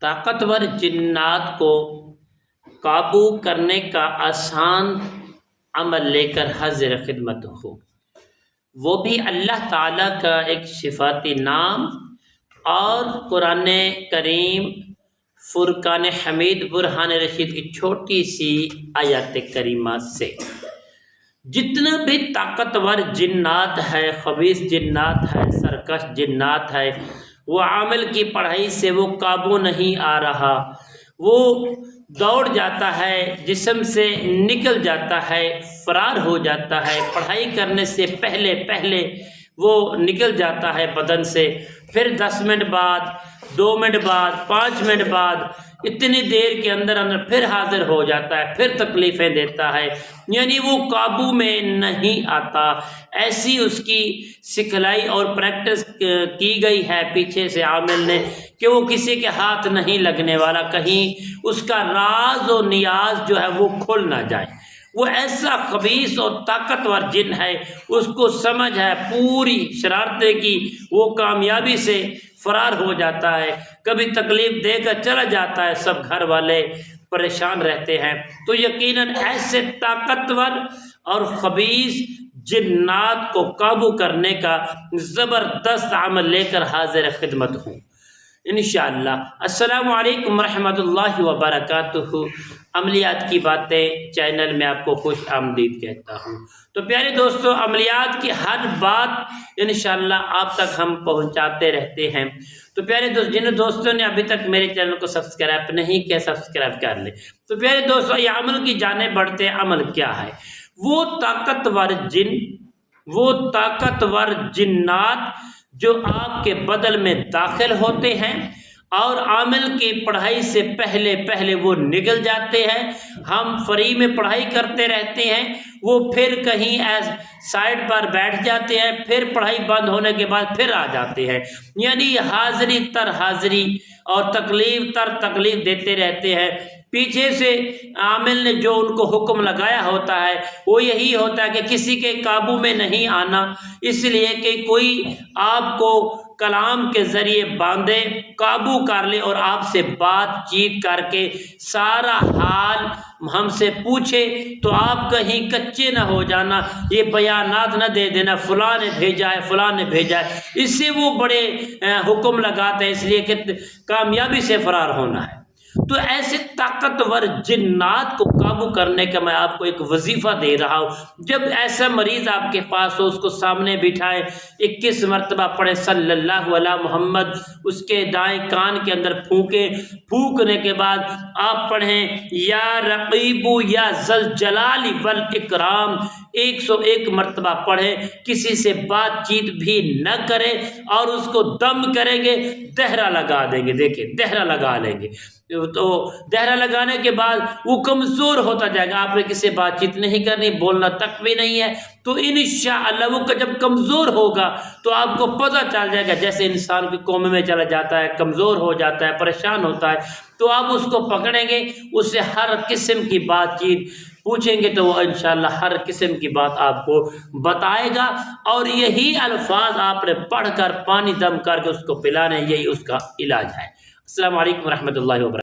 طاقتور جنات کو قابو کرنے کا آسان عمل لے کر حاضر خدمت ہو، وہ بھی اللہ تعالیٰ کا ایک صفاتی نام اور قرآن کریم فرقان حمید برہان رشید کی چھوٹی سی آیات کریمات سے۔ جتنا بھی طاقتور جنات ہے، خبیث جنات ہے، سرکش جنات ہے، وہ عامل کی پڑھائی سے وہ قابو نہیں آ رہا، وہ دوڑ جاتا ہے، جسم سے نکل جاتا ہے، فرار ہو جاتا ہے، پڑھائی کرنے سے پہلے وہ نکل جاتا ہے بدن سے، پھر 10 منٹ بعد، 2 منٹ بعد، 5 منٹ بعد، اتنی دیر کے اندر پھر حاضر ہو جاتا ہے، پھر تکلیفیں دیتا ہے، یعنی وہ قابو میں نہیں آتا۔ ایسی اس کی سکھلائی اور پریکٹس کی گئی ہے پیچھے سے عامل نے کہ وہ کسی کے ہاتھ نہیں لگنے والا، کہیں اس کا راز و نیاز جو ہے وہ کھل نہ جائے۔ وہ ایسا خبیث اور طاقتور جن ہے، اس کو سمجھ ہے پوری شرارتیں کی، وہ کامیابی سے فرار ہو جاتا ہے، کبھی تکلیف دے کر چلا جاتا ہے، سب گھر والے پریشان رہتے ہیں۔ تو یقیناً ایسے طاقتور اور خبیث جنات کو قابو کرنے کا زبردست عمل لے کر حاضر خدمت ہوں انشاءاللہ۔ السلام علیکم ورحمۃ اللہ وبرکاتہ۔ عملیات کی باتیں چینل میں آپ کو خوش آمدید کہتا ہوں۔ تو پیارے دوستو، عملیات کی ہر بات انشاءاللہ آپ تک ہم پہنچاتے رہتے ہیں۔ تو پیارے دوست، جن دوستوں نے ابھی تک میرے چینل کو سبسکرائب نہیں کیا، سبسکرائب کر لیں۔ تو پیارے دوستو، یہ عمل کی جانب بڑھتے ہیں۔ عمل کیا ہے؟ وہ طاقتور جنات جو آپ کے بدن میں داخل ہوتے ہیں اور عامل کی پڑھائی سے پہلے وہ نکل جاتے ہیں، ہم فری میں پڑھائی کرتے رہتے ہیں، وہ پھر کہیں سائڈ پر بیٹھ جاتے ہیں، پھر پڑھائی بند ہونے کے بعد پھر آ جاتے ہیں، یعنی حاضری تر حاضری اور تکلیف تر تکلیف دیتے رہتے ہیں۔ پیچھے سے عامل نے جو ان کو حکم لگایا ہوتا ہے وہ یہی ہوتا ہے کہ کسی کے قابو میں نہیں آنا، اس لیے کہ کوئی آپ کو کلام کے ذریعے باندھے، قابو کر لے اور آپ سے بات چیت کر کے سارا حال ہم سے پوچھے، تو آپ کہیں کچے نہ ہو جانا، یہ بیانات نہ دے دینا فلاں نے بھیجا ہے، فلاں نے بھیجا ہے، اس سے وہ بڑے حکم لگاتے ہیں، اس لیے کہ کامیابی سے فرار ہونا ہے۔ تو ایسے طاقتور جنات کو قابو کرنے کا میں آپ کو ایک وظیفہ دے رہا ہوں۔ جب ایسا مریض آپ کے پاس ہو، اس کو سامنے بٹھائیں، 21 مرتبہ پڑھیں صلی اللہ علیہ محمد، اس کے دائیں کان کے اندر پھونکیں، پھونکنے کے بعد آپ پڑھیں یا رقیب یا ذل جلال والاکرام، 101 مرتبہ پڑھیں، کسی سے بات چیت بھی نہ کریں اور اس کو دم کریں گے، دہرہ لگا دیں گے۔ دیکھیں، دہرہ لگا لیں گے، تو دہرہ لگانے کے بعد وہ کمزور ہوتا جائے گا، آپ نے کسی سے بات چیت نہیں کرنی، بولنا تک بھی نہیں ہے، تو انشاءاللہ وہ جب کمزور ہوگا تو آپ کو پتہ چل جائے گا، جیسے انسان کی کومے میں چلا جاتا ہے، کمزور ہو جاتا ہے، پریشان ہوتا ہے، تو آپ اس کو پکڑیں گے، اس سے ہر قسم کی بات چیت پوچھیں گے تو وہ انشاءاللہ ہر قسم کی بات آپ کو بتائے گا، اور یہی الفاظ آپ نے پڑھ کر پانی دم کر کے اس کو پلانے، یہی اس کا علاج ہے۔ السلام علیکم ورحمۃ اللہ وبرکاتہ۔